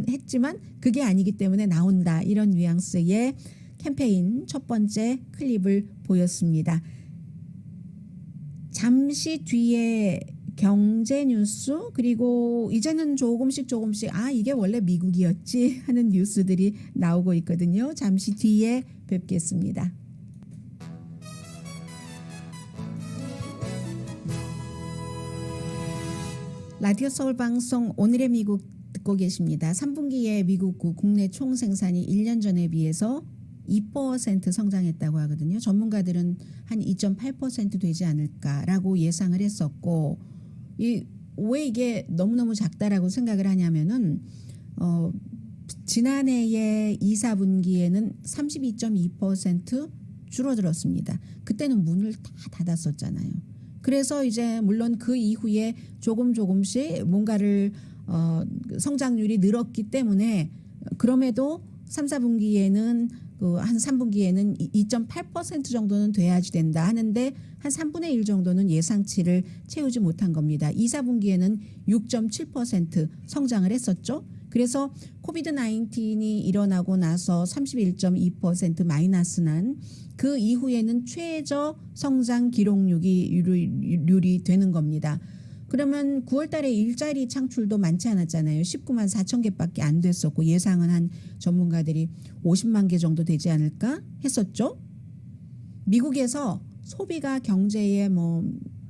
Speaker 4: 했지만 그게 아니기 때문에 나온다. 이런 뉘앙스의 캠페인 첫 번째 클립을 보였습니다. 잠시 뒤에 경제 뉴스, 그리고 이제는 조금씩 이게 원래 미국이었지 하는 뉴스들이 나오고 있거든요. 잠시 뒤에 뵙겠습니다. 라디오 서울 방송 오늘의 미국 듣고 계십니다. 3분기에 미국 국내 총생산이 1년 전에 비해서 2% 성장했다고 하거든요. 전문가들은 한 2.8% 되지 않을까라고 예상을 했었고, 왜 이게 너무너무 작다라고 생각을 하냐면은 지난해의 2, 4분기에는 32.2% 줄어들었습니다. 그때는 문을 다 닫았었잖아요. 그래서 이제 물론 그 이후에 조금씩 뭔가를 성장률이 늘었기 때문에, 그럼에도 3, 4분기에는 한 3분기에는 2.8% 정도는 돼야지 된다 하는데 한 3분의 1 정도는 예상치를 채우지 못한 겁니다. 2, 4분기에는 6.7% 성장을 했었죠. 그래서 코비드 19이 일어나고 나서 31.2% 마이너스 난 그 이후에는 최저 성장 기록률이 되는 겁니다. 그러면 9월 달에 일자리 창출도 많지 않았잖아요. 19만 4천 개밖에 안 됐었고, 예상은 한 전문가들이 50만 개 정도 되지 않을까 했었죠. 미국에서 소비가 경제의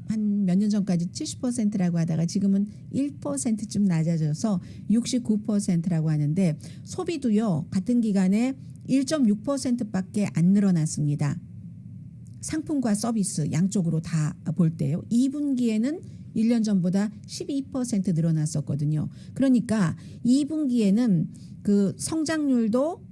Speaker 4: 한 몇 년 전까지 70%라고 하다가 지금은 1%쯤 낮아져서 69%라고 하는데, 소비도요 같은 기간에 1.6%밖에 안 늘어났습니다. 상품과 서비스 양쪽으로 다 볼 때요. 2분기에는 1년 전보다 12% 늘어났었거든요. 그러니까 2분기에는 그 성장률도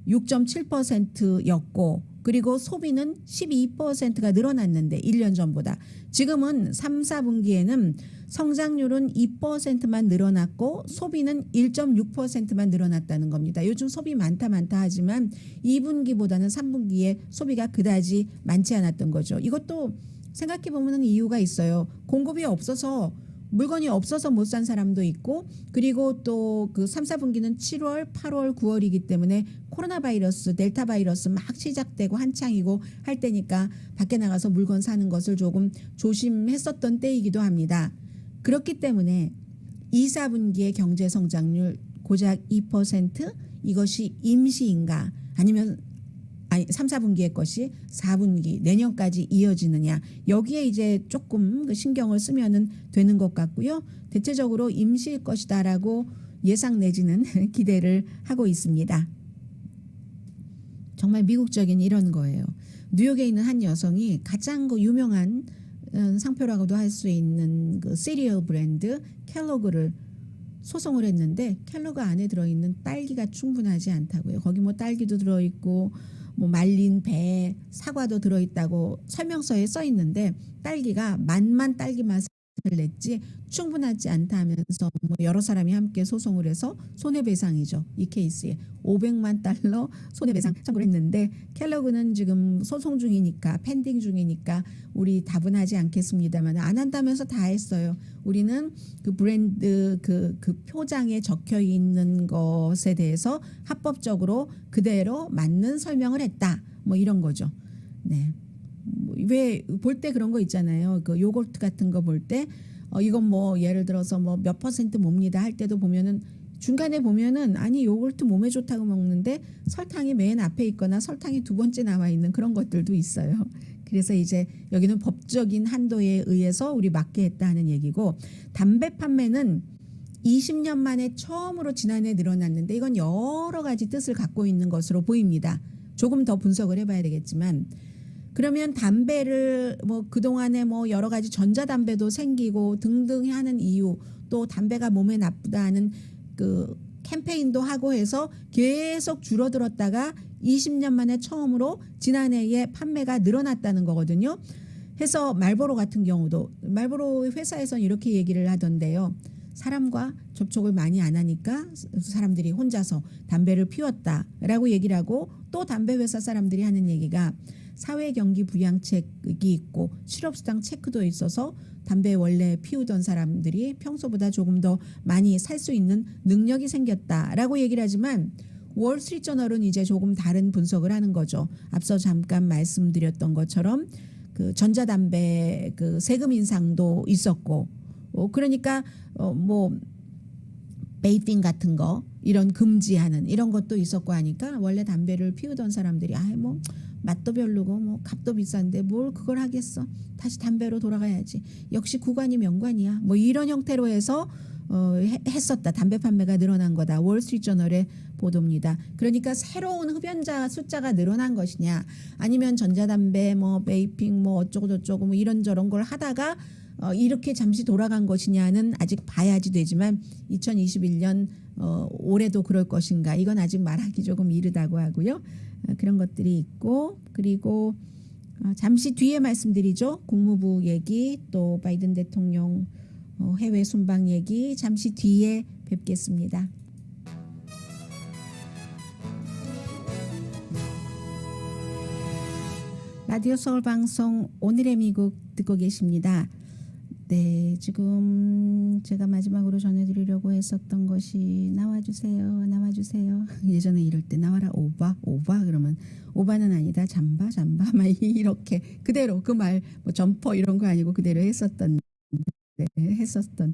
Speaker 4: 6.7%였고 그리고 소비는 12%가 늘어났는데 1년 전보다 지금은 3, 4분기에는 성장률은 2%만 늘어났고 소비는 1.6%만 늘어났다는 겁니다. 요즘 소비 많다 하지만 2분기보다는 3분기에 소비가 그다지 많지 않았던 거죠. 이것도 생각해 보면 이유가 있어요. 공급이 없어서 물건이 없어서 못 산 사람도 있고 그리고 또 그 3, 4분기는 7월, 8월, 9월이기 때문에 코로나 바이러스, 델타 바이러스 막 시작되고 한창이고 할 때니까 밖에 나가서 물건 사는 것을 조금 조심했었던 때이기도 합니다. 그렇기 때문에 2, 4분기의 경제 성장률 고작 2% 이것이 임시인가 아니면 3, 4분기의 것이 4분기 내년까지 이어지느냐 여기에 이제 조금 그 신경을 쓰면은 되는 것 같고요. 대체적으로 임시일 것이다라고 예상 내지는 기대를 하고 있습니다. 정말 미국적인 이런 거예요. 뉴욕에 있는 한 여성이 가장 그 유명한 상표라고도 할 수 있는 그 시리얼 브랜드 켈로그를 소송을 했는데 켈로그 안에 들어있는 딸기가 충분하지 않다고요. 거기 뭐 딸기도 들어있고 뭐 말린 배, 사과도 들어있다고 설명서에 써 있는데 딸기가 만만 딸기 맛을 냈지 충분하지 않다 하면서 뭐 여러 사람이 함께 소송을 해서 손해배상이죠. 이 케이스에 $500만 손해배상 청구를 했는데 켈로그는 지금 소송 중이니까 펜딩 중이니까 우리 답은 하지 않겠습니다만 안 한다면서 다 했어요. 우리는 그 브랜드 그 표장에 적혀 있는 것에 대해서 합법적으로 그대로 맞는 설명을 했다. 뭐 이런 거죠. 네. 왜 볼 때 그런 거 있잖아요. 그 요거트 같은 거 볼 때 이건 뭐 예를 들어서 뭐 몇 퍼센트 뭡니다 할 때도 보면은 중간에 보면은 아니 요거트 몸에 좋다고 먹는데 설탕이 맨 앞에 있거나 설탕이 두 번째 나와 있는 그런 것들도 있어요. 그래서 이제 여기는 법적인 한도에 의해서 우리 맞게 했다 하는 얘기고 담배 판매는 20년 만에 처음으로 지난해 늘어났는데 이건 여러 가지 뜻을 갖고 있는 것으로 보입니다. 조금 더 분석을 해봐야 되겠지만 그러면 담배를 뭐 그동안에 뭐 여러 가지 전자담배도 생기고 등등 하는 이유 또 담배가 몸에 나쁘다 하는 그 캠페인도 하고 해서 계속 줄어들었다가 20년 만에 처음으로 지난해에 판매가 늘어났다는 거거든요. 해서 말보로 같은 경우도 말보로 회사에서는 이렇게 얘기를 하던데요. 사람과 접촉을 많이 안 하니까 사람들이 혼자서 담배를 피웠다라고 얘기를 하고 또 담배 회사 사람들이 하는 얘기가 사회경기 부양책이 있고 실업수당 체크도 있어서 담배 원래 피우던 사람들이 평소보다 조금 더 많이 살 수 있는 능력이 생겼다라고 얘기를 하지만 월스트리트저널은 이제 조금 다른 분석을 하는 거죠. 앞서 잠깐 말씀드렸던 것처럼 그 전자담배 그 세금 인상도 있었고 그러니까 뭐 베이핑 같은 거 이런 금지하는 이런 것도 있었고 하니까 원래 담배를 피우던 사람들이 뭐 맛도 별로고 뭐 값도 비싼데 뭘 그걸 하겠어. 다시 담배로 돌아가야지. 역시 구관이 명관이야. 뭐 이런 형태로 해서 했었다. 담배 판매가 늘어난 거다. 월스트리트저널의 보도입니다. 그러니까 새로운 흡연자 숫자가 늘어난 것이냐 아니면 전자담배 뭐 베이핑 뭐 어쩌고 저쩌고 뭐 이런저런 걸 하다가 이렇게 잠시 돌아간 것이냐는 아직 봐야지 되지만 2021년 올해도 그럴 것인가 이건 아직 말하기 조금 이르다고 하고요. 그런 것들이 있고 그리고 잠시 뒤에 말씀드리죠. 국무부 얘기 또 바이든 대통령 해외 순방 얘기 잠시 뒤에 뵙겠습니다. 라디오 서울 방송 오늘의 미국 듣고 계십니다. 네, 지금 제가 마지막으로 전해드리려고 했었던 것이 나와주세요. 예전에 이럴 때 나와라 오바 그러면 오바는 아니다 잠바 막 이렇게 그대로 그 말 뭐 점퍼 이런 거 아니고 그대로 했었던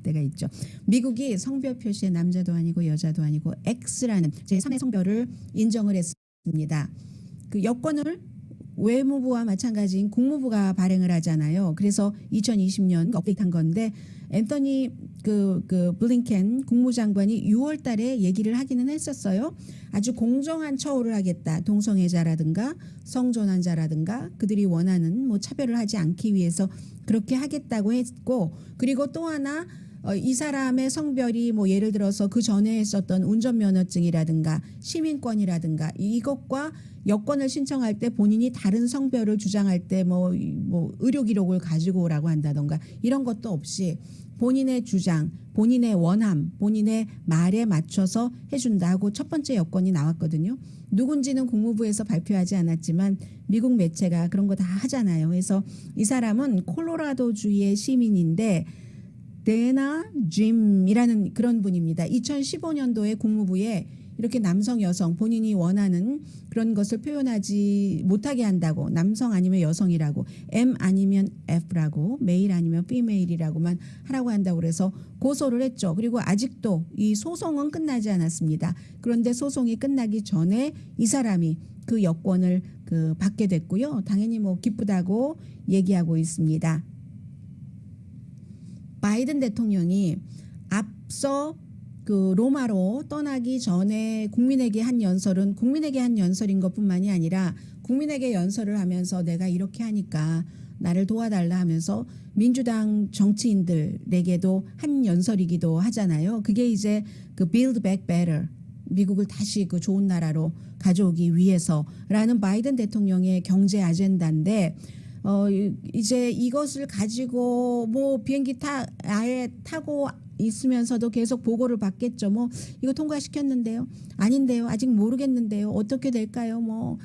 Speaker 4: 때가 있죠. 미국이 성별 표시에 남자도 아니고 여자도 아니고 X라는 제3의 성별을 인정을 했습니다. 그 여권을 외무부와 마찬가지인 국무부가 발행을 하잖아요. 그래서 2020년 업데이트한 건데 앤서니 그 블링켄 국무장관이 6월 달에 얘기를 하기는 했었어요. 아주 공정한 처우를 하겠다. 동성애자라든가 성전환자라든가 그들이 원하는 뭐 차별을 하지 않기 위해서 그렇게 하겠다고 했고 그리고 또 하나 이 사람의 성별이 뭐 예를 들어서 그 전에 했었던 운전면허증이라든가 시민권이라든가 이것과 여권을 신청할 때 본인이 다른 성별을 주장할 때 뭐 의료 기록을 가지고 오라고 한다던가 이런 것도 없이 본인의 주장, 본인의 원함, 본인의 말에 맞춰서 해준다 하고 첫 번째 여권이 나왔거든요. 누군지는 국무부에서 발표하지 않았지만 미국 매체가 그런 거 다 하잖아요. 그래서 이 사람은 콜로라도주의 시민인데 데나 짐이라는 그런 분입니다. 2015년도에 국무부에 이렇게 남성 여성 본인이 원하는 그런 것을 표현하지 못하게 한다고 남성 아니면 여성이라고 M 아니면 F라고 메일 아니면 피메일이라고만 하라고 한다고 그래서 고소를 했죠. 그리고 아직도 이 소송은 끝나지 않았습니다. 그런데 소송이 끝나기 전에 이 사람이 그 여권을 받게 됐고요. 당연히 뭐 기쁘다고 얘기하고 있습니다. 바이든 대통령이 앞서 그 로마로 떠나기 전에 국민에게 한 연설은 국민에게 한 연설인 것뿐만이 아니라 국민에게 연설을 하면서 내가 이렇게 하니까 나를 도와달라 하면서 민주당 정치인들에게도 한 연설이기도 하잖아요. 그게 이제 그 Build Back Better 미국을 다시 그 좋은 나라로 가져오기 위해서라는 바이든 대통령의 경제 아젠다인데 이제 이것을 가지고 뭐 비행기 아예 타고 있으면서도 계속 보고를 받겠죠. 뭐 이거 통과시켰는데요. 아닌데요. 아직 모르겠는데요. 어떻게 될까요? 뭐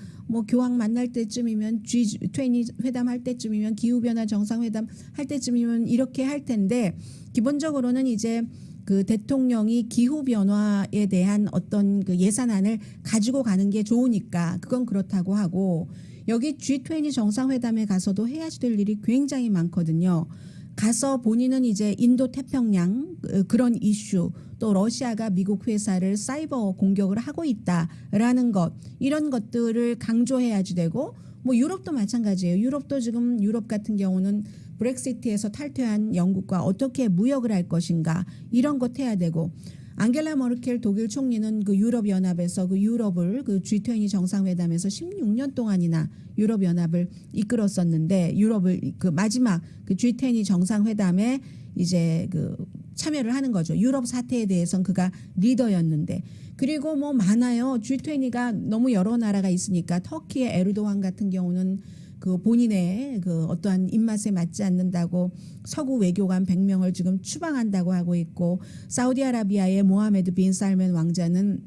Speaker 4: 교황 만날 때쯤이면 G20 회담 할 때쯤이면 기후변화 정상회담 할 때쯤이면 이렇게 할 텐데 기본적으로는 이제 그 대통령이 기후변화에 대한 어떤 그 예산안을 가지고 가는 게 좋으니까 그건 그렇다고 하고 여기 G20 정상회담에 가서도 해야지 될 일이 굉장히 많거든요. 가서 본인은 이제 인도 태평양 그런 이슈 또 러시아가 미국 회사를 사이버 공격을 하고 있다라는 것 이런 것들을 강조해야지 되고 뭐 유럽도 마찬가지예요. 유럽도 지금 유럽 같은 경우는 브렉시트에서 탈퇴한 영국과 어떻게 무역을 할 것인가 이런 것 해야 되고 앙겔라 머르켈 독일 총리는 그 유럽 연합에서 그 유럽을 그 G20 정상회담에서 16년 동안이나 유럽 연합을 이끌었었는데 유럽을 그 마지막 그 G20 정상회담에 이제 그 참여를 하는 거죠. 유럽 사태에 대해서는 그가 리더였는데 그리고 뭐 많아요. G20가 너무 여러 나라가 있으니까 터키의 에르도안 같은 경우는 그 본인의 그 어떠한 입맛에 맞지 않는다고 서구 외교관 100명을 지금 추방한다고 하고 있고 사우디아라비아의 모하메드 빈 살만 왕자는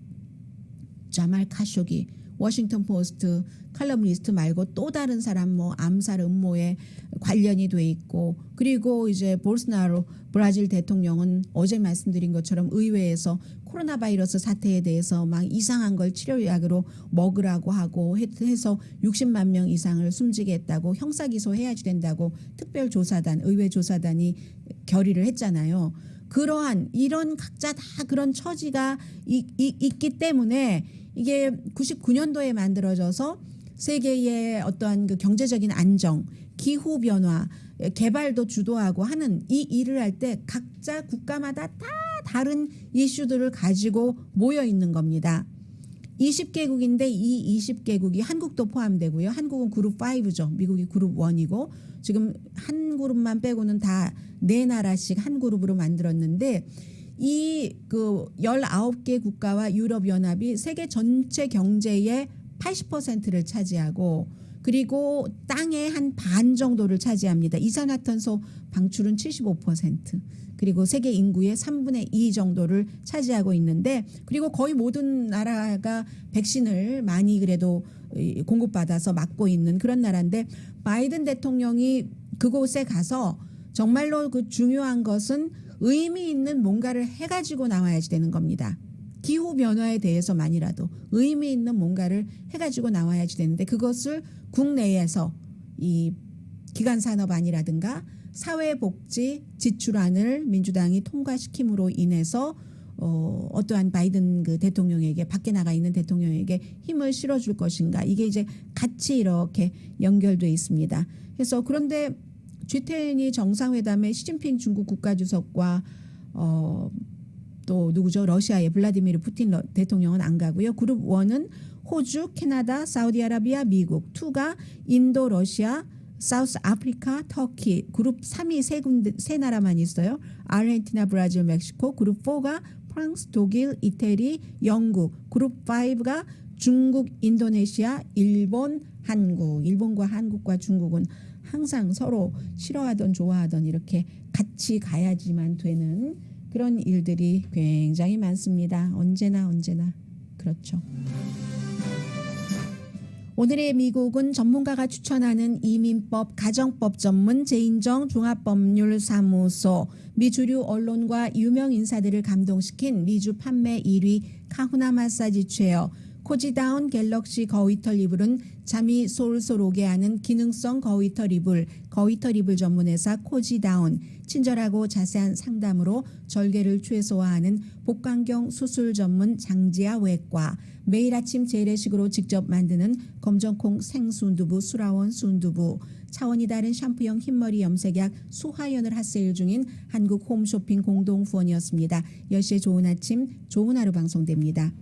Speaker 4: 자말 카쇼기 워싱턴 포스트 칼럼니스트 말고 또 다른 사람 뭐 암살 음모에 관련이 돼 있고 그리고 이제 볼스나로 브라질 대통령은 어제 말씀드린 것처럼 의회에서 코로나 바이러스 사태에 대해서 막 이상한 걸 치료약으로 먹으라고 하고 해서 60만 명 이상을 숨지게 했다고 형사기소해야지 된다고 특별조사단 의회 조사단이 결의를 했잖아요. 그러한 이런 각자 다 그런 처지가 있기 때문에 이게 99년도에 만들어져서 세계의 어떠한 그 경제적인 안정, 기후 변화, 개발도 주도하고 하는 이 일을 할 때 각자 국가마다 다 다른 이슈들을 가지고 모여 있는 겁니다. 20개국인데 이 20개국이 한국도 포함되고요. 한국은 그룹 5죠. 미국이 그룹 1이고 지금 한 그룹만 빼고는 다 네 나라씩 한 그룹으로 만들었는데 이 그 19개 국가와 유럽연합이 세계 전체 경제의 80%를 차지하고 그리고 땅의 한 반 정도를 차지합니다. 이산화탄소 방출은 75% 그리고 세계 인구의 3분의 2 정도를 차지하고 있는데 그리고 거의 모든 나라가 백신을 많이 그래도 공급받아서 맞고 있는 그런 나라인데 바이든 대통령이 그곳에 가서 정말로 그 중요한 것은 의미 있는 뭔가를 해가지고 나와야지 되는 겁니다. 기후 변화에 대해서만이라도 의미 있는 뭔가를 해가지고 나와야지 되는데 그것을 국내에서 이 기간산업안이라든가 사회복지 지출안을 민주당이 통과시킴으로 인해서 어떠한 바이든 그 대통령에게 밖에 나가 있는 대통령에게 힘을 실어줄 것인가 이게 이제 같이 이렇게 연결돼 있습니다. 그래서 그런데 G20 정상회담에 시진핑 중국 국가주석과 또 누구죠? 러시아의 블라디미르 푸틴 대통령은 안 가고요. 그룹 1은 호주, 캐나다, 사우디아라비아, 미국, 2가 인도, 러시아, 사우스 아프리카, 터키, 그룹 3위 세 나라만 있어요. 아르헨티나, 브라질, 멕시코. 그룹 4가 프랑스, 독일, 이태리, 영국. 그룹 5가 중국, 인도네시아, 일본, 한국. 일본과 한국과 중국은 항상 서로 싫어하던 좋아하던 이렇게 같이 가야지만 되는 그런 일들이 굉장히 많습니다. 언제나 그렇죠. 오늘의 미국은 전문가가 추천하는 이민법, 가정법 전문 제인정 종합법률사무소, 미 주류 언론과 유명 인사들을 감동시킨 미주 판매 1위 카후나 마사지 체어, 코지다운 갤럭시 거위털 이불은 잠이 솔솔 오게 하는 기능성 거위털 이불 전문회사 코지다운, 친절하고 자세한 상담으로 절개를 최소화하는 복강경 수술 전문 장지아 외과, 매일 아침 재래식으로 직접 만드는 검정콩 생순두부 수라원 순두부, 차원이 다른 샴푸형 흰머리 염색약 수하연을 핫세일 중인 한국 홈쇼핑 공동 후원이었습니다. 10시에 좋은 아침, 좋은 하루 방송됩니다.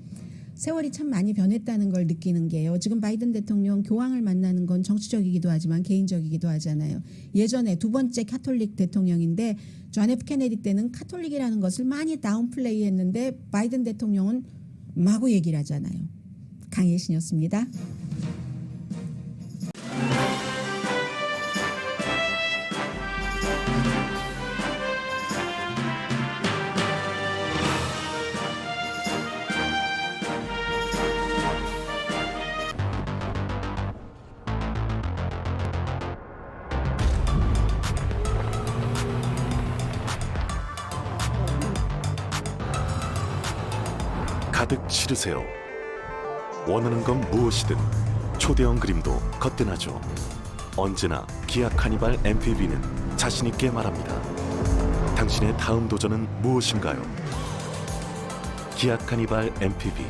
Speaker 4: 세월이 참 많이 변했다는 걸 느끼는 게요. 지금 바이든 대통령 교황을 만나는 건 정치적이기도 하지만 개인적이기도 하잖아요. 예전에 두 번째 카톨릭 대통령인데 존 F 케네디 때는 카톨릭이라는 것을 많이 다운플레이했는데 바이든 대통령은 마구 얘기를 하잖아요. 강혜신이었습니다.
Speaker 5: 가득 실으세요. 원하는 건 무엇이든 초대형 그림도 거뜬하죠. 언제나 기아 카니발 MPV는 자신있게 말합니다. 당신의 다음 도전은 무엇인가요? 기아 카니발 MPV